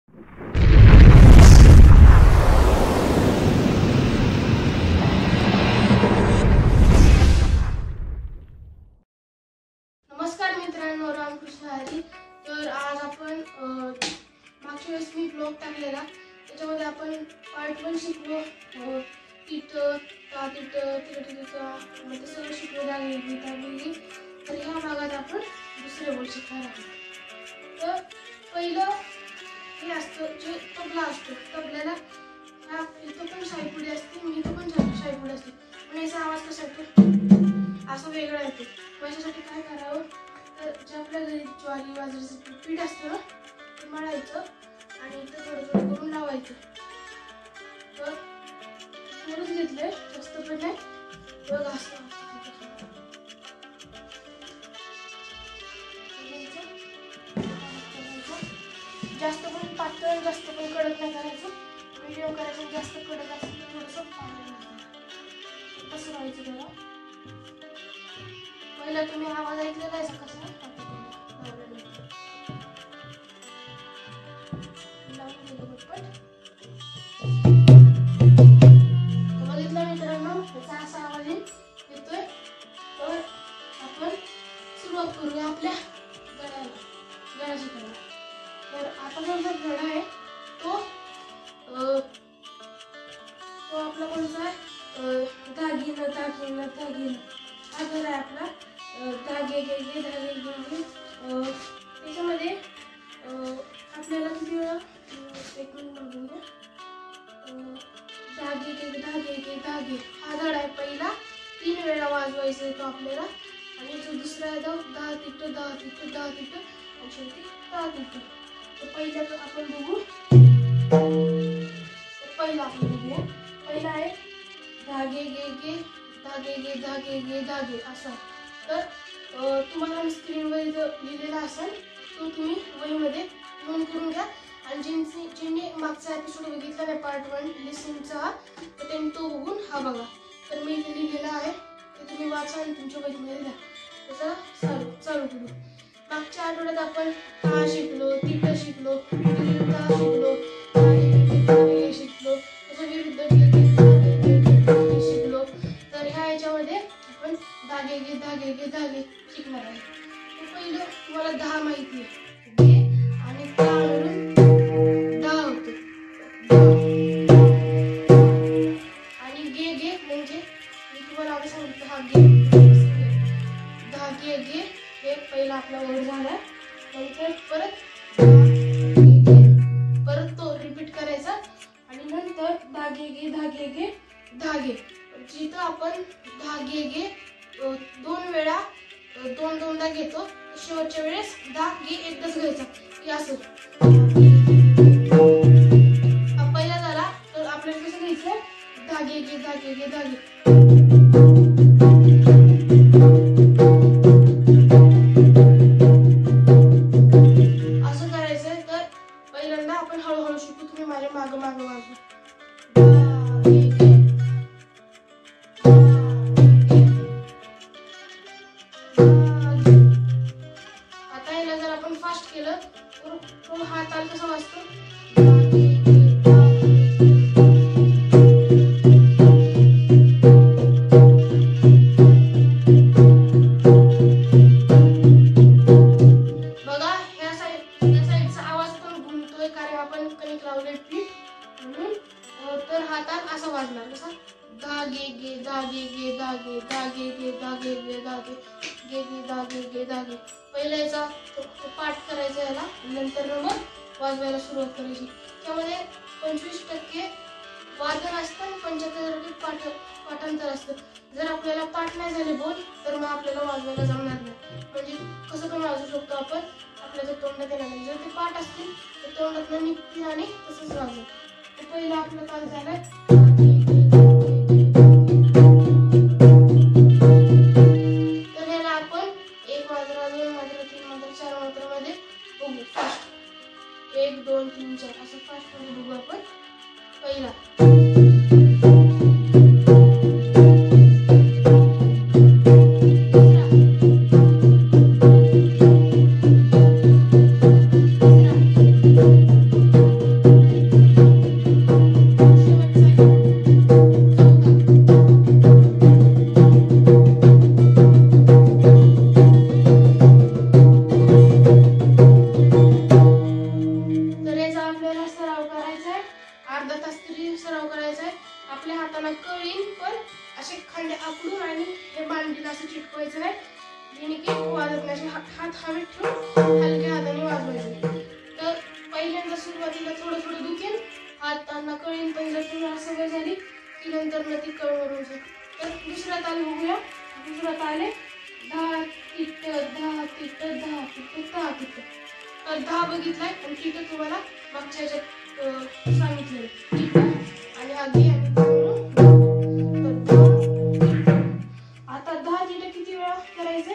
नमस्कार मित्रांनो, रामकृष्ण हरी. तर आज आपण मागच्या वेळेस मी ब्लॉग टाकलेला, त्याच्यामध्ये आपण पार्ट 1 शिकलो. तिथं का तिथं ते सगळं शिकलो त्यावेळी. तर ह्या भागात आपण दुसरे बोल शिकणार आहोत. तर पहिलं हे असतं जे तबला असतो. तबल्याला ह्या इथं पण शाईपुडी असते, मी इथं पण शाईपुडी असते, पण याचा आवाज कसा येतो असं वेगळा येतो. याच्यासाठी काय करावं, तर जे आपल्या घरी ज्वारी बाजरीचं पीठ असतं ना, ते मळायचं आणि इथं थोडं थोडं करून लावायचं. तर थोडंच घेतलंय, जास्त पण नाही. बघ असं जास्त पण पातळ, जास्त पण कडक नाही करायचं. मीडियम करायचं. जास्त कडक असेल तर थोडंसं पाणी घालायचं. तसं करायचं त्याला. पहिला तुम्ही आवाज ऐकलेला आहे कसा बघितला मित्रांनो, त्याचा असा आवाज येतोय. तर आपण सुरुवात करूया आपल्या गळा शिकायला. तर आता जो गळा आहे तो आपला कोणता आहे, दागिनं दागिनं दागिनं हा गळा आहे आपला. धागे घे धागे घे. त्याच्यामध्ये आपल्याला किती वेळा, एक मिनिट बघूया. धागे घे धागे घे धागे हा धडा आहे पहिला. 3 वेळा वाजवायचा आहे तो आपल्याला. आणि जो दुसरा आहे तो 10 तिट्ट 10 तिट्ट 10 तिट्ट आणि शेवटी 10 तिट्ट. तर पहिला आपण बघू. पहिला आपण बघूया. पहिला आहे धागे घे धागे घे धागे घे धागे असा. तर तुम्हाला स्क्रीनवर इथं लिहिलेला असेल तो तुम्ही वहीमध्ये नोंद करून घ्या. आणि ज्यांनी मागचा एपिसोड बघितला नाही पार्ट 1 लिसनिंगचा, तर त्यांनी तो बघून हा बघा. तर मी इथे लिहिलेला आहे ते तुम्ही वाचा आणि तुमच्या वहीमध्ये लिहा. तसं चालू करू. मागच्या आठवड्यात आपण हा शिकलो, तिथं शिकलो, विरुद्ध शिकलो, शिकलो, तसं विरुद्ध शिकलो. तर ह्या याच्यामध्ये आपण धागे घे धागे घे धागे शिकणार आहे. तर पहिलं तुम्हाला 10 माहिती आहे, घे आणि 10 मिळून 10 होतं. आणि घे घे म्हणजे मी तुम्हाला आधी सांगितलं हा घे, धागे घे हे पहिला आपला वर्ड झाला. नंतर परत तो रिपीट करायचा आणि नंतर धागे घे धागे घे धागे. जिथं आपण धागे घे 2 वेळा 2-2दा घेतो, शेवटच्या वेळेस धागे एकदाच घ्यायचा की असं. हा पहिला झाला. तर आपल्याला कसं घ्यायचं, धागे घे धागे घे धागे. असं करायचंय. तर पहिल्यांदा आपण हळूहळू शिकू. तुम्ही माझ्या मागं मागं वाजवा. आता याला जर आपण फास्ट केलं तर हा ताल कसा वाजतो, बघा. ह्या साईडचा आवाज पण घुमतोय कारण आपण कणिक लावले पीठ म्हणून. तर हा ताल असा वाजणार कसा, धागे घे धागे घे धागे धागे घे धागे घे धागे घे घे धागे घे धागे. पहिला याचा पाठ करायचा याला, नंतर मग वाजवायला सुरुवात करायची. त्यामध्ये 25% वादन असतं आणि 75% पाठांतर असतं. जर आपल्याला पाठ नाही झाले बोल तर मग आपल्याला वाजवायला जमणार नाही. म्हणजे कसं पण वाजवू शकतो आपण, आपल्याला तोंडात येणार नाही. जर ते पाठ असतील तर तोंडात निघतील आणि तसंच वाजव. पहिला आपलं ताल झालाय. तर याला आपण 1 मात्रा 2 मात्रा 3 मात्रा 4 मात्रामध्ये बघू. फास्ट 1 2 3 4 असं फास्ट मध्ये बघू आपण. पहिला अर्धा तास तरी सराव करायचा आहे. आपल्या हाताला कळीन पण असे खांदे आखडून आणि हे मांडीला असं चिटकवायचं नाही, जेणे की वाजत नाही. हात हवेत ठेवून हलक्या हाताने वाजवायचे. तर पहिल्यांदा सुरुवातीला थोडं थोडं दुखेल, हातांना कळीन, पण जर तुम्हाला सवय झाली की नंतर ती कळ वरून जाईल. तर दुसरा ताल बघूया. दुसरा ताल आहे 10 तिट्ट 10 तिट्ट 10 तिट्ट 10 तिट्ट. तर 10 बघितलाय आणि तिट्ट तुम्हाला मागच्या ह्याच्यात सांगितलंय. तिट्ट आणि आधी आणि आता 10 तिट्ट किती वेळा करायचे?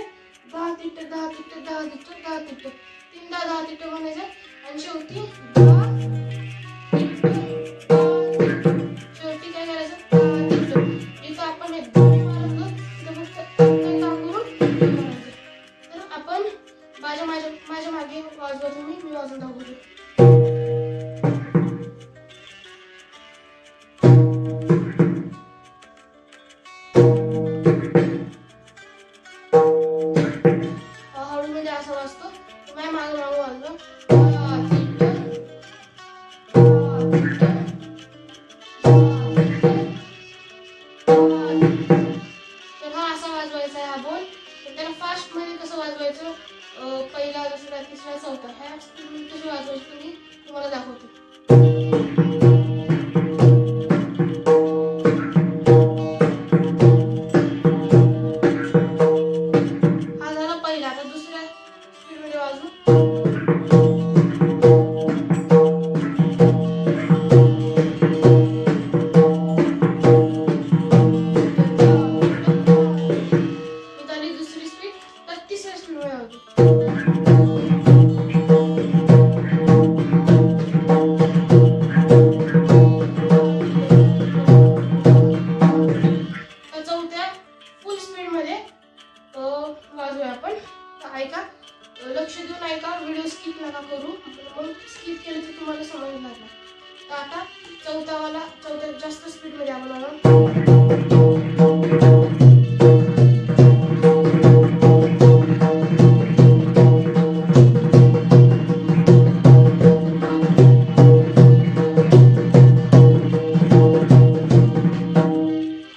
10 तिट्ट 10 तिट्ट 10 तिट्ट 10 तिट्ट, तीनदा 10 तिट्ट म्हणायचं आणि शेवटी 10 तिट्ट 10 तिट्ट. शेवटी काय करायचं? 10 तिट्ट. जिथं आपण एक दोन मारतो तिथं फक्त तर आपण माझ्या मागे वाजवा तुम्ही, मी वाजवून दाखवतो. हळू म्हणजे असं वाजतो. माझ्या मागे मागे वाजवा. तर हा असा वाजवायचा आहे हा बोल. त्याला फास्ट मध्ये कसं वाजवायचं, पहिला दुसरा तिसरा चौथा ह्या स्पीड कशी वाजवायची तुम्हाला दाखवतो. हा झाला पहिला. आता दुसऱ्या स्पीड मध्ये वाजवू. दुसरी स्पीड. तर तिसऱ्या स्पीड मध्ये वाजवू. आपण ऐका, लक्ष देऊन ऐका, व्हिडिओ स्किप नका करू. मग स्किप केलं तर तुम्हाला समजणार नाही. तर आता चौथ्या जास्त स्पीड मध्ये आपण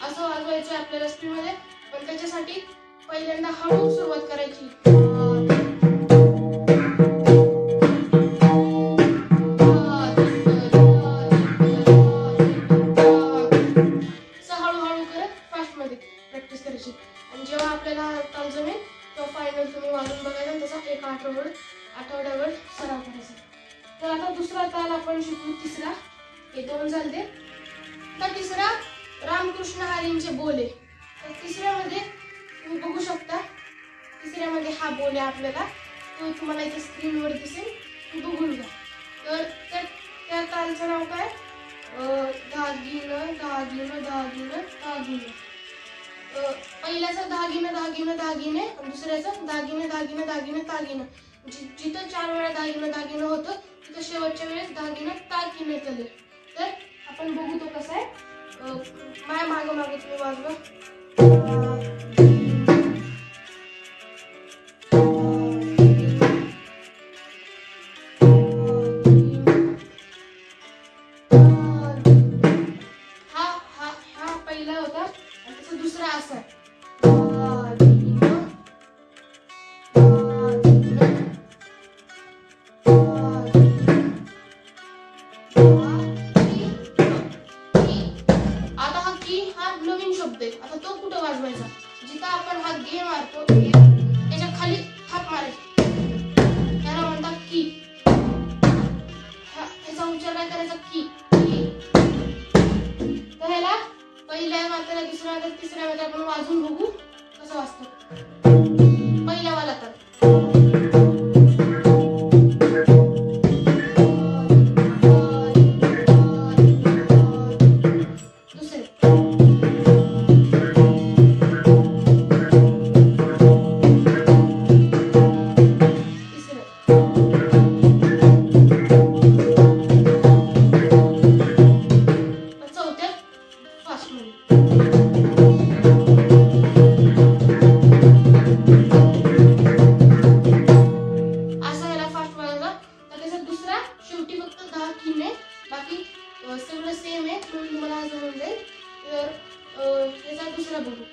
असं वाजवायचं आपल्याला स्पीड मध्ये. पण त्याच्यासाठी पहिल्यांदा हळू सुरुवात करायची. हळूहळू करत फास्ट मध्ये प्रॅक्टिस करायची. आणि जेव्हा आपल्याला ताल जमेल तेव्हा फायनल तुम्ही वाजून बघायचा. तसा एक आठवड्यावर सराव करायचा. तर आता दुसरा ताल आपण शिकू. तिसरा, हे दोन झाले. तर तिसरा रामकृष्ण हरींचे बोले. तर तिसऱ्यामध्ये तुम्ही बघू शकता, तिसऱ्यामध्ये हा बोल आहे आपल्याला. तो तुम्हाला इथे स्क्रीनवर दिसेल, बघून घ्या. तर त्या तालचं नाव काय? दागिनं दागिनं दागिनं दागिनं. पहिल्याचं दागिनं दागिनं दागिने आणि दुसऱ्याचं दागिनं दागिनं दागिनं दागिनं. जिथं 4 वेळा दागिनं दागिनं होतं तिथं शेवटच्या वेळेस दागिनं तागिने केले. तर आपण बघू तो कसा आहे. माझ्या मागं मागं तुम्ही वाजवा. हा पहिला होता आणि त्याचा दुसरा असा आहे. आता तो कुठे वाजवायचा? जिथं आपण हा गे मारतो त्याच्या खाली थाप मारायची, त्याला म्हणतात की. ह्याचा उच्चार काय करायचा? की. तर ह्याला पहिल्या मात्रा, दुसऱ्या मात्रा, तिसऱ्या मात्रा आपण वाजून बघू कसं वाजतं. पहिल्या वाला तर सगळं सेम आहे म्हणून तुम्हाला आज होऊन जाईल. तर याचा दुसरा बघू.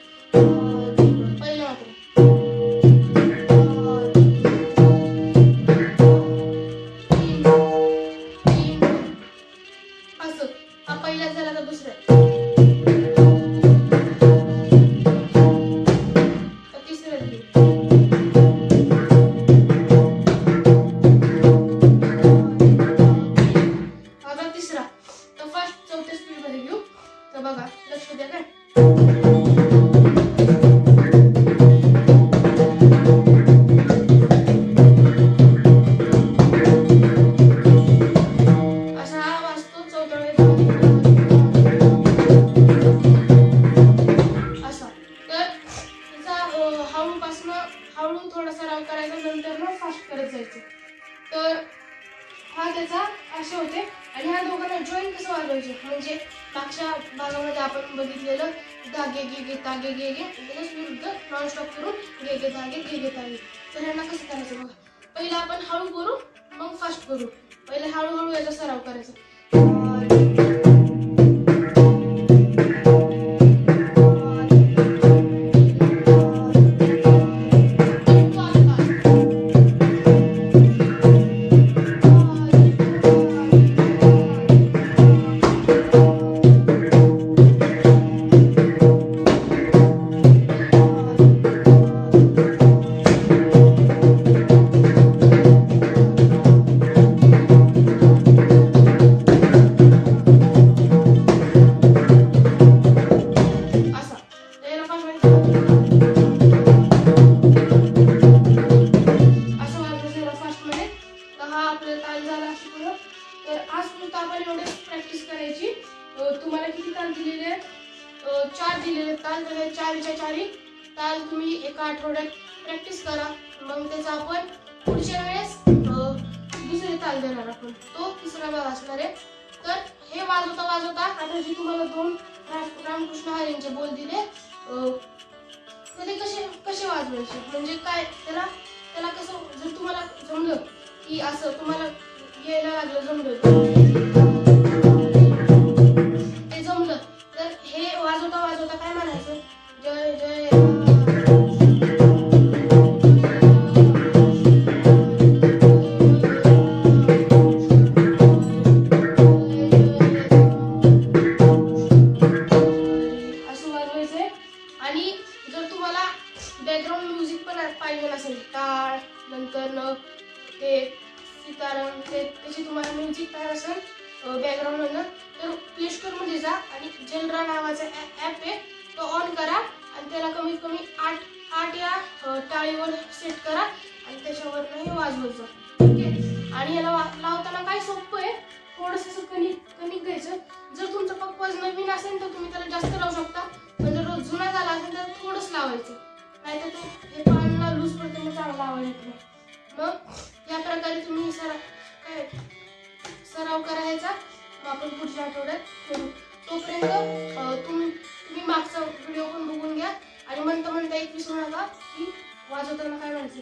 पहिला मात्र असं. हा पहिला झाला तर दुसरा तिसरा घेऊ. आता तिसरा तर फर्स्ट चौथ्या स्पीड मध्ये घेऊ. तर बघा लक्ष द्या काय. हळू थोडा सराव करायचा नंतर मग फास्ट करत जायचं. तर हा त्याचा असे होते. आणि ह्या दोघांना जॉईन कसं वाजवायचं म्हणजे मागच्या भागामध्ये आपण बघितलेलं धागे गे गे तागे गे गे त्याच्याच विरुद्ध नॉनस्टॉप करून गे गे धागे गे गे तागे. तर ह्यांना कसं करायचं बघा. पहिला आपण हळू करू मग फास्ट करू. पहिले हळूहळू याचा सराव करायचा. तर आज फक्त आपण एवढे प्रॅक्टिस करायची. तुम्हाला किती ताल दिलेले 4 दिलेले ताल. तर 4च्या 4 ताल तुम्ही एका आठवड्यात प्रॅक्टिस करा. मग त्याचा आपण पुढच्या वेळेस दुसरे ताल देणार आपण. तो तिसरा भाग असणार आहे. तर हे वाजवता वाजवता आता जे तुम्हाला 2 रामकृष्ण हरींचे बोल दिले ते कसे वाजवायचे म्हणजे काय त्याला कसं जर तुम्हाला जमलं की असं तुम्हाला यायला लागलं जमलं ते जमलं तर हे वाजवता वाजवता काय म्हणायचं जय जय असं वाजवायचंय. आणि जर तुम्हाला बॅकग्राऊंड म्युझिक पण पाहिजे असेल टाळ नंतर ते सीताराम त्याची तुम्हाला म्युझिक पाहिजे असेल बॅकग्राऊंड मधनं तर प्ले स्टोर मध्ये जा आणि जनरा नावाचा ॲप आहे तो ऑन करा आणि त्याला कमीत कमी 8 या टाळीवर सेट करा आणि त्याच्यावर हे वाजवत जा. ओके. आणि याला लावताना काय सोपं आहे थोडंसं असं कणिक घ्यायचं. जर तुमचा पप्पाज नवीन असेल तर तुम्ही त्याला जास्त लावू शकता पण जर जुना झाला असेल तर थोडंच लावायचं नाहीतर तो हे पानाला लूज पडते मग चांगला लावायला येत नाही. मग या प्रकारे तुम्ही सराव करायचा. मग आपण पुढच्या आठवड्यात करू. तोपर्यंत तुम्ही मागचा व्हिडिओ पण बघून घ्या आणि म्हणता एक विसरू नका की वाजवताना काय म्हणायचं.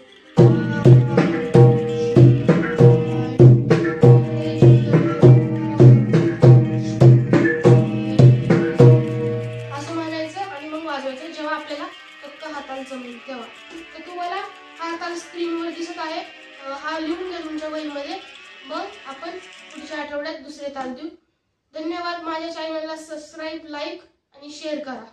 असं म्हणायचं आणि मग वाजवायचं जेव्हा आपल्याला फक्त हाताला जमेल तेव्हा. तर तुम्हाला हा ताल स्क्रीनवर दिसत आहे. हा लिहून घ्या तुमच्या वहीमध्ये. मग आपण पुढच्या आठवड्यात दुसरे ताल देऊ. धन्यवाद. माझ्या चॅनलला सबस्क्राईब लाईक आणि शेअर करा.